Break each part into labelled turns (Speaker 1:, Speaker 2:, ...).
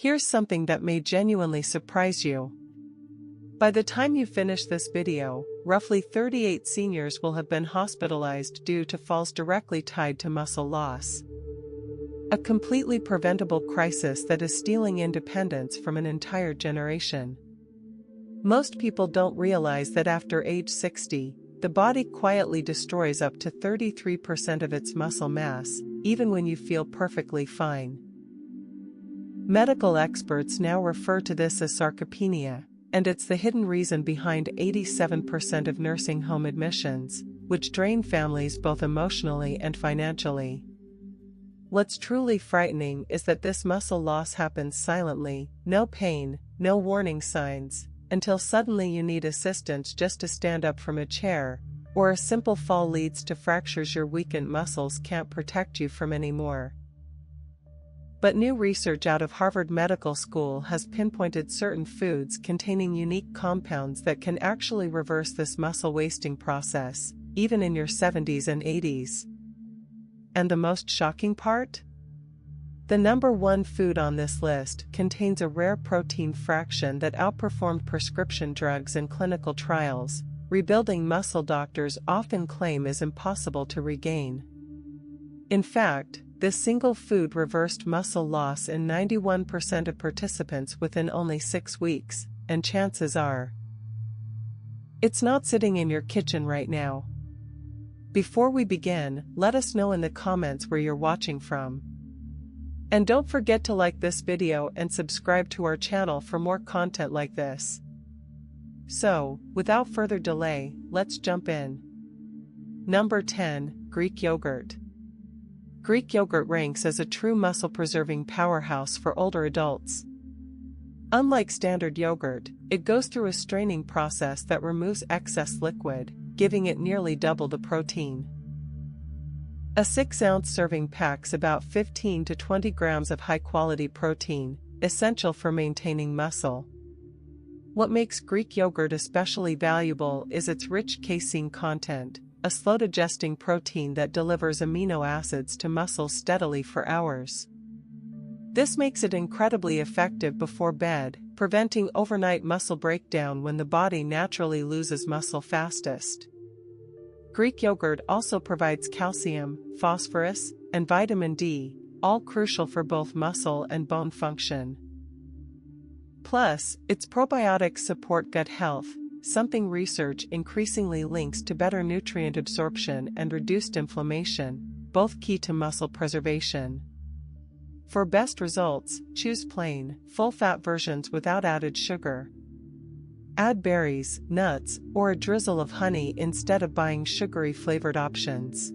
Speaker 1: Here's something that may genuinely surprise you. By the time you finish this video, roughly 38 seniors will have been hospitalized due to falls directly tied to muscle loss. A completely preventable crisis that is stealing independence from an entire generation. Most people don't realize that after age 60, the body quietly destroys up to 33% of its muscle mass, even when you feel perfectly fine. Medical experts now refer to this as sarcopenia, and it's the hidden reason behind 87% of nursing home admissions, which drain families both emotionally and financially. What's truly frightening is that this muscle loss happens silently, no pain, no warning signs, until suddenly you need assistance just to stand up from a chair, or a simple fall leads to fractures your weakened muscles can't protect you from anymore. But new research out of Harvard Medical School has pinpointed certain foods containing unique compounds that can actually reverse this muscle wasting process, even in your 70s and 80s. And the most shocking part? The number one food on this list contains a rare protein fraction that outperformed prescription drugs in clinical trials, rebuilding muscle doctors often claim is impossible to regain. In fact, this single food reversed muscle loss in 91% of participants within only 6 weeks, and chances are it's not sitting in your kitchen right now. Before we begin, let us know in the comments where you're watching from. And don't forget to like this video and subscribe to our channel for more content like this. So, without further delay, let's jump in. Number 10, Greek yogurt. Greek yogurt ranks as a true muscle-preserving powerhouse for older adults. Unlike standard yogurt, it goes through a straining process that removes excess liquid, giving it nearly double the protein. A 6-ounce serving packs about 15 to 20 grams of high-quality protein, essential for maintaining muscle. What makes Greek yogurt especially valuable is its rich casein content, a slow-digesting protein that delivers amino acids to muscles steadily for hours. This makes it incredibly effective before bed, preventing overnight muscle breakdown when the body naturally loses muscle fastest. Greek yogurt also provides calcium, phosphorus, and vitamin D, all crucial for both muscle and bone function. Plus, its probiotics support gut health, something research increasingly links to better nutrient absorption and reduced inflammation, both key to muscle preservation. For best results, choose plain, full-fat versions without added sugar. Add berries, nuts, or a drizzle of honey instead of buying sugary flavored options.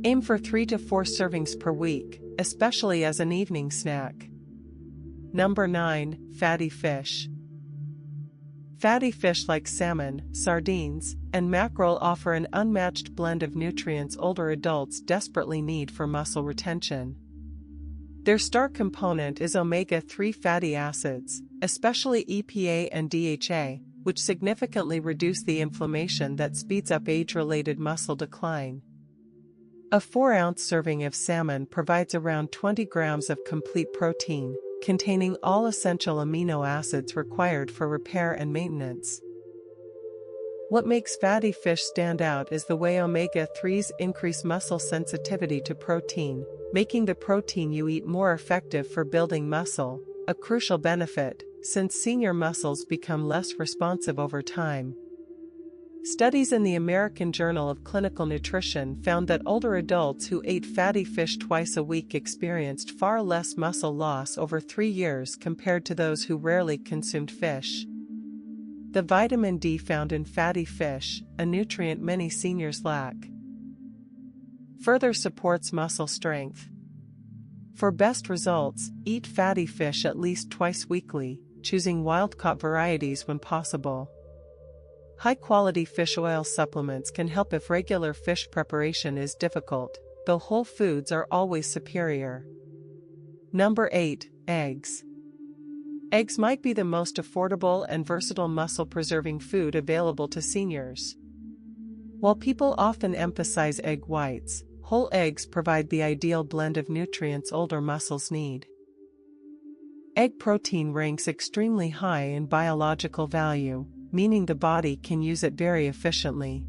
Speaker 1: Aim for 3 to 4 servings per week, especially as an evening snack. Number 9, fatty fish. Fatty fish like salmon, sardines, and mackerel offer an unmatched blend of nutrients older adults desperately need for muscle retention. Their star component is omega-3 fatty acids, especially EPA and DHA, which significantly reduce the inflammation that speeds up age-related muscle decline. A 4-ounce serving of salmon provides around 20 grams of complete protein, containing all essential amino acids required for repair and maintenance. What makes fatty fish stand out is the way omega-3s increase muscle sensitivity to protein, making the protein you eat more effective for building muscle, a crucial benefit, since senior muscles become less responsive over time. Studies in the American Journal of Clinical Nutrition found that older adults who ate fatty fish twice a week experienced far less muscle loss over 3 years compared to those who rarely consumed fish. The vitamin D found in fatty fish, a nutrient many seniors lack, further supports muscle strength. For best results, eat fatty fish at least twice weekly, choosing wild-caught varieties when possible. High-quality fish oil supplements can help if regular fish preparation is difficult, though whole foods are always superior. Number 8, eggs. Eggs might be the most affordable and versatile muscle-preserving food available to seniors. While people often emphasize egg whites, whole eggs provide the ideal blend of nutrients older muscles need. Egg protein ranks extremely high in biological value, meaning the body can use it very efficiently.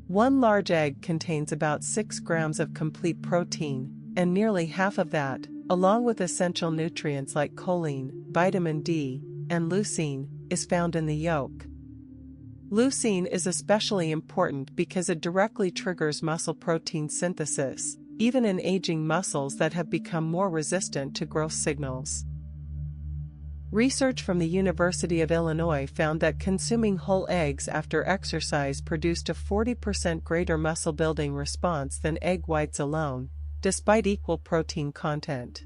Speaker 1: One large egg contains about 6 grams of complete protein, and nearly half of that, along with essential nutrients like choline, vitamin D, and leucine, is found in the yolk. Leucine is especially important because it directly triggers muscle protein synthesis, even in aging muscles that have become more resistant to growth signals. Research from the University of Illinois found that consuming whole eggs after exercise produced a 40% greater muscle-building response than egg whites alone, despite equal protein content.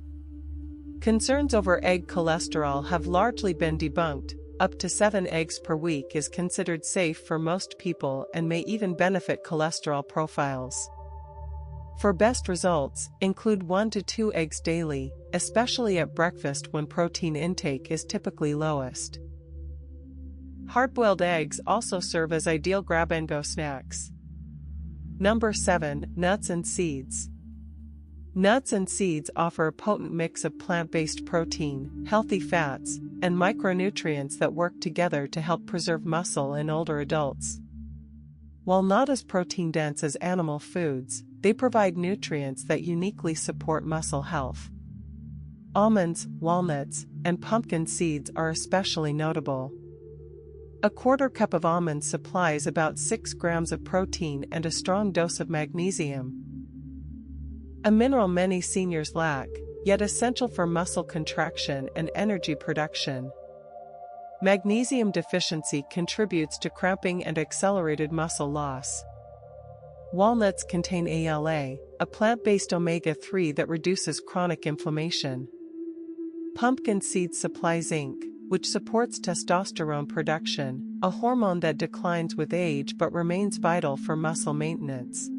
Speaker 1: Concerns over egg cholesterol have largely been debunked. Up to 7 eggs per week is considered safe for most people and may even benefit cholesterol profiles. For best results, include 1 to 2 eggs daily, especially at breakfast when protein intake is typically lowest. Hard-boiled eggs also serve as ideal grab-and-go snacks. Number 7. Nuts and seeds. Nuts and seeds offer a potent mix of plant-based protein, healthy fats, and micronutrients that work together to help preserve muscle in older adults. While not as protein-dense as animal foods, they provide nutrients that uniquely support muscle health. Almonds, walnuts, and pumpkin seeds are especially notable. A quarter cup of almonds supplies about 6 grams of protein and a strong dose of magnesium, a mineral many seniors lack, yet essential for muscle contraction and energy production. Magnesium deficiency contributes to cramping and accelerated muscle loss. Walnuts contain ALA, a plant-based omega-3 that reduces chronic inflammation. Pumpkin seeds supply zinc, which supports testosterone production, a hormone that declines with age but remains vital for muscle maintenance.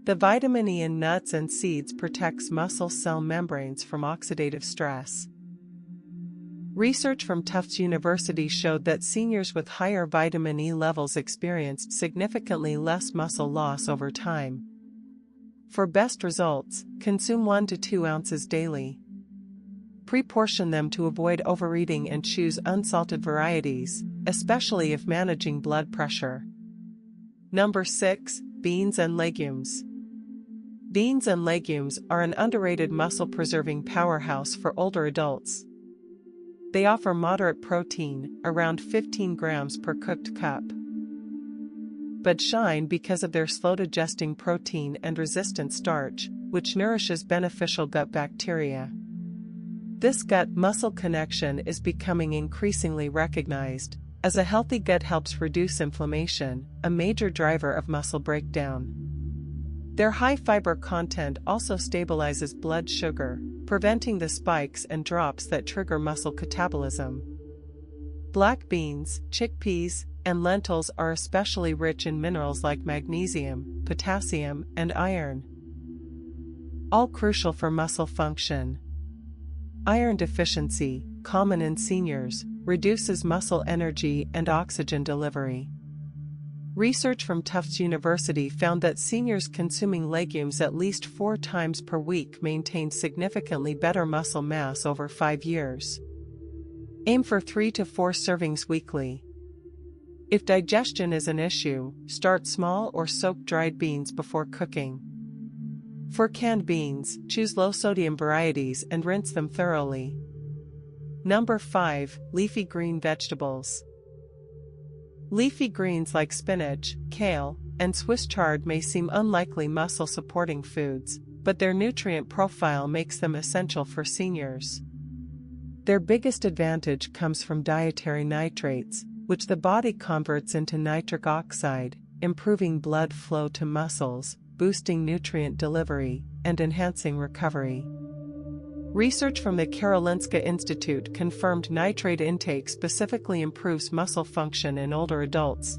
Speaker 1: The vitamin E in nuts and seeds protects muscle cell membranes from oxidative stress. Research from Tufts University showed that seniors with higher vitamin E levels experienced significantly less muscle loss over time. For best results, consume 1 to 2 ounces daily. Pre-portion them to avoid overeating and choose unsalted varieties, especially if managing blood pressure. Number 6. Beans and legumes. Beans and legumes are an underrated muscle-preserving powerhouse for older adults. They offer moderate protein, around 15 grams per cooked cup, but shine because of their slow-digesting protein and resistant starch, which nourishes beneficial gut bacteria. This gut-muscle connection is becoming increasingly recognized, as a healthy gut helps reduce inflammation, a major driver of muscle breakdown. Their high fiber content also stabilizes blood sugar, preventing the spikes and drops that trigger muscle catabolism. Black beans, chickpeas, and lentils are especially rich in minerals like magnesium, potassium, and iron, all crucial for muscle function. Iron deficiency, common in seniors, reduces muscle energy and oxygen delivery. Research from Tufts University found that seniors consuming legumes at least 4 times per week maintained significantly better muscle mass over 5 years. Aim for 3 to 4 servings weekly. If digestion is an issue, start small or soak dried beans before cooking. For canned beans, choose low-sodium varieties and rinse them thoroughly. Number 5. Leafy green vegetables. Leafy greens like spinach, kale, and Swiss chard may seem unlikely muscle-supporting foods, but their nutrient profile makes them essential for seniors. Their biggest advantage comes from dietary nitrates, which the body converts into nitric oxide, improving blood flow to muscles, boosting nutrient delivery, and enhancing recovery. Research from the Karolinska Institute confirmed nitrate intake specifically improves muscle function in older adults.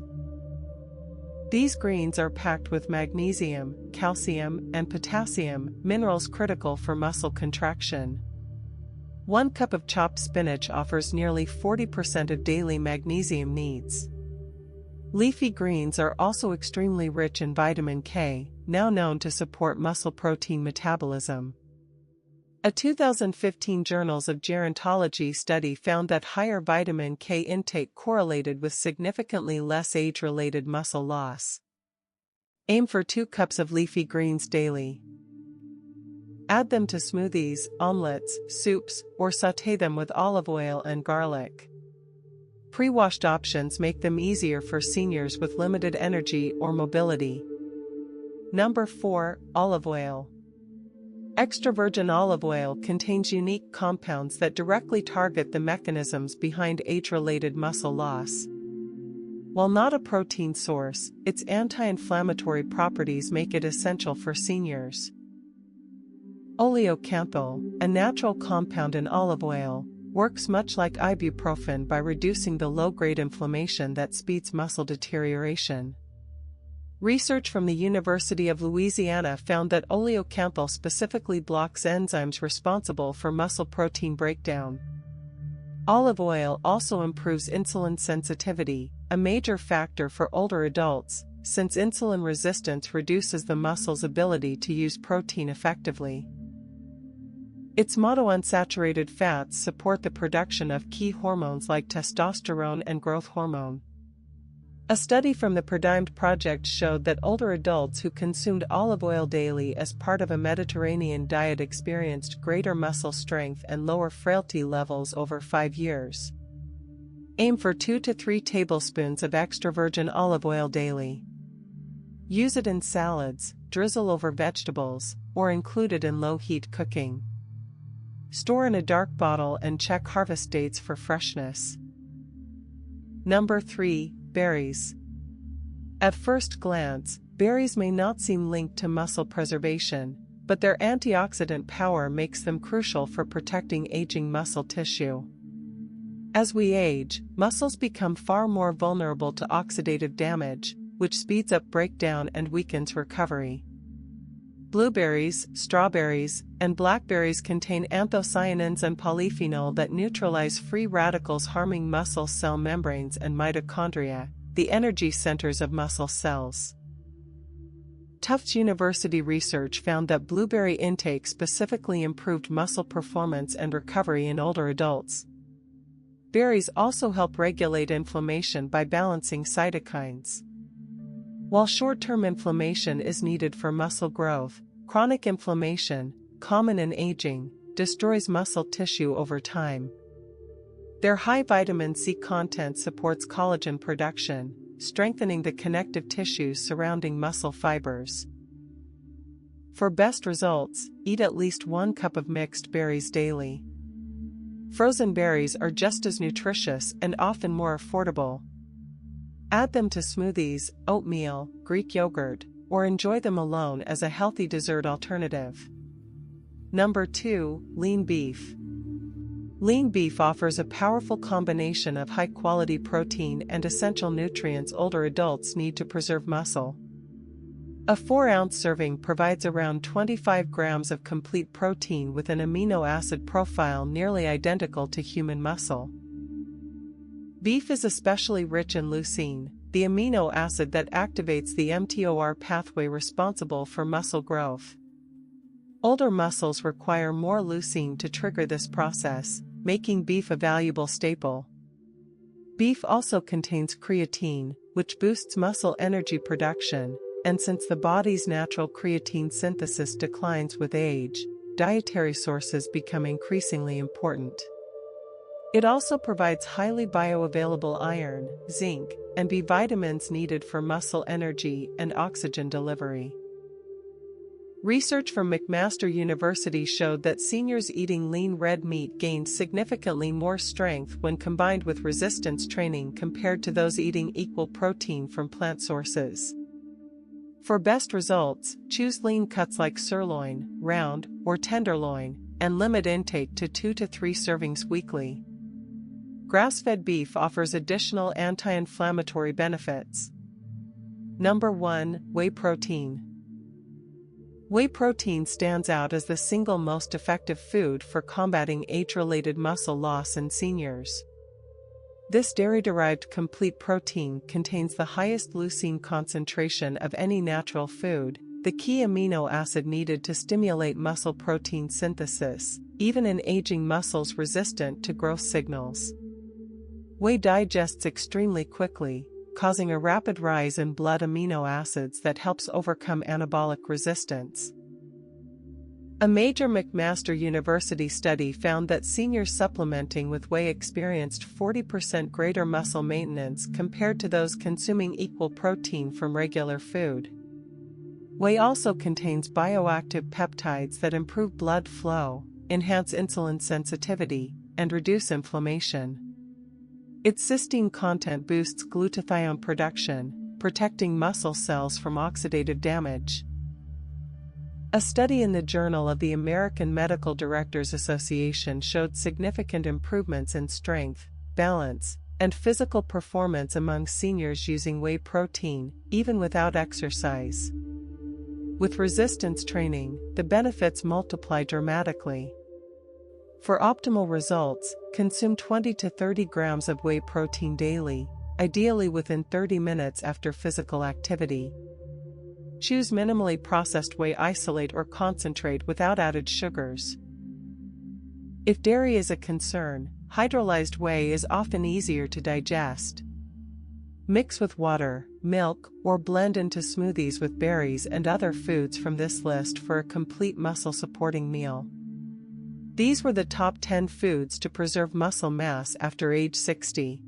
Speaker 1: These greens are packed with magnesium, calcium, and potassium, minerals critical for muscle contraction. 1 cup of chopped spinach offers nearly 40% of daily magnesium needs. Leafy greens are also extremely rich in vitamin K, now known to support muscle protein metabolism. A 2015 Journals of Gerontology study found that higher vitamin K intake correlated with significantly less age-related muscle loss. Aim for 2 cups of leafy greens daily. Add them to smoothies, omelets, soups, or sauté them with olive oil and garlic. Pre-washed options make them easier for seniors with limited energy or mobility. Number 4. Olive oil. Extra virgin olive oil contains unique compounds that directly target the mechanisms behind age-related muscle loss. While not a protein source, its anti-inflammatory properties make it essential for seniors. Oleocanthal, a natural compound in olive oil, works much like ibuprofen by reducing the low-grade inflammation that speeds muscle deterioration. Research from the University of Louisiana found that oleocanthal specifically blocks enzymes responsible for muscle protein breakdown. Olive oil also improves insulin sensitivity, a major factor for older adults, since insulin resistance reduces the muscle's ability to use protein effectively. Its monounsaturated fats support the production of key hormones like testosterone and growth hormone. A study from the Primed Project showed that older adults who consumed olive oil daily as part of a Mediterranean diet experienced greater muscle strength and lower frailty levels over 5 years. Aim for 2 to 3 tablespoons of extra virgin olive oil daily. Use it in salads, drizzle over vegetables, or include it in low-heat cooking. Store in a dark bottle and check harvest dates for freshness. Number 3. Berries. At first glance, berries may not seem linked to muscle preservation, but their antioxidant power makes them crucial for protecting aging muscle tissue. As we age, muscles become far more vulnerable to oxidative damage, which speeds up breakdown and weakens recovery. Blueberries, strawberries, and blackberries contain anthocyanins and polyphenol that neutralize free radicals harming muscle cell membranes and mitochondria, the energy centers of muscle cells. Tufts University research found that blueberry intake specifically improved muscle performance and recovery in older adults. Berries also help regulate inflammation by balancing cytokines. While short-term inflammation is needed for muscle growth, chronic inflammation, common in aging, destroys muscle tissue over time. Their high vitamin C content supports collagen production, strengthening the connective tissues surrounding muscle fibers. For best results, eat at least 1 cup of mixed berries daily. Frozen berries are just as nutritious and often more affordable. Add them to smoothies, oatmeal, Greek yogurt, or enjoy them alone as a healthy dessert alternative. Number 2. Lean beef. Lean beef offers a powerful combination of high-quality protein and essential nutrients older adults need to preserve muscle. A 4-ounce serving provides around 25 grams of complete protein with an amino acid profile nearly identical to human muscle. Beef is especially rich in leucine, the amino acid that activates the mTOR pathway responsible for muscle growth. Older muscles require more leucine to trigger this process, making beef a valuable staple. Beef also contains creatine, which boosts muscle energy production, and since the body's natural creatine synthesis declines with age, dietary sources become increasingly important. It also provides highly bioavailable iron, zinc, and B vitamins needed for muscle energy and oxygen delivery. Research from McMaster University showed that seniors eating lean red meat gained significantly more strength when combined with resistance training compared to those eating equal protein from plant sources. For best results, choose lean cuts like sirloin, round, or tenderloin, and limit intake to 2 to 3 servings weekly. Grass-fed beef offers additional anti-inflammatory benefits. Number 1. Whey protein. Whey protein stands out as the single most effective food for combating age-related muscle loss in seniors. This dairy-derived complete protein contains the highest leucine concentration of any natural food, the key amino acid needed to stimulate muscle protein synthesis, even in aging muscles resistant to growth signals. Whey digests extremely quickly, causing a rapid rise in blood amino acids that helps overcome anabolic resistance. A major McMaster University study found that seniors supplementing with whey experienced 40% greater muscle maintenance compared to those consuming equal protein from regular food. Whey also contains bioactive peptides that improve blood flow, enhance insulin sensitivity, and reduce inflammation. Its cysteine content boosts glutathione production, protecting muscle cells from oxidative damage. A study in the Journal of the American Medical Directors Association showed significant improvements in strength, balance, and physical performance among seniors using whey protein, even without exercise. With resistance training, the benefits multiply dramatically. For optimal results, consume 20 to 30 grams of whey protein daily, ideally within 30 minutes after physical activity. Choose minimally processed whey isolate or concentrate without added sugars. If dairy is a concern, hydrolyzed whey is often easier to digest. Mix with water, milk, or blend into smoothies with berries and other foods from this list for a complete muscle-supporting meal. These were the top 10 foods to preserve muscle mass after age 60.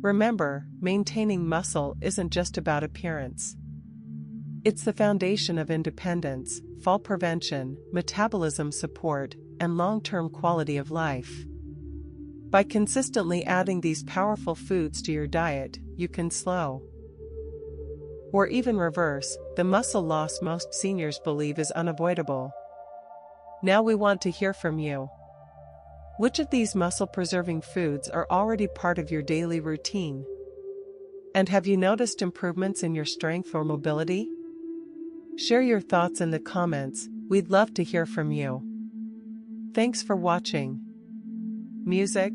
Speaker 1: Remember, maintaining muscle isn't just about appearance. It's the foundation of independence, fall prevention, metabolism support, and long-term quality of life. By consistently adding these powerful foods to your diet, you can slow, or even reverse, the muscle loss most seniors believe is unavoidable. Now we want to hear from you. Which of these muscle-preserving foods are already part of your daily routine? And have you noticed improvements in your strength or mobility? Share your thoughts in the comments, we'd love to hear from you. Thanks for watching. Music,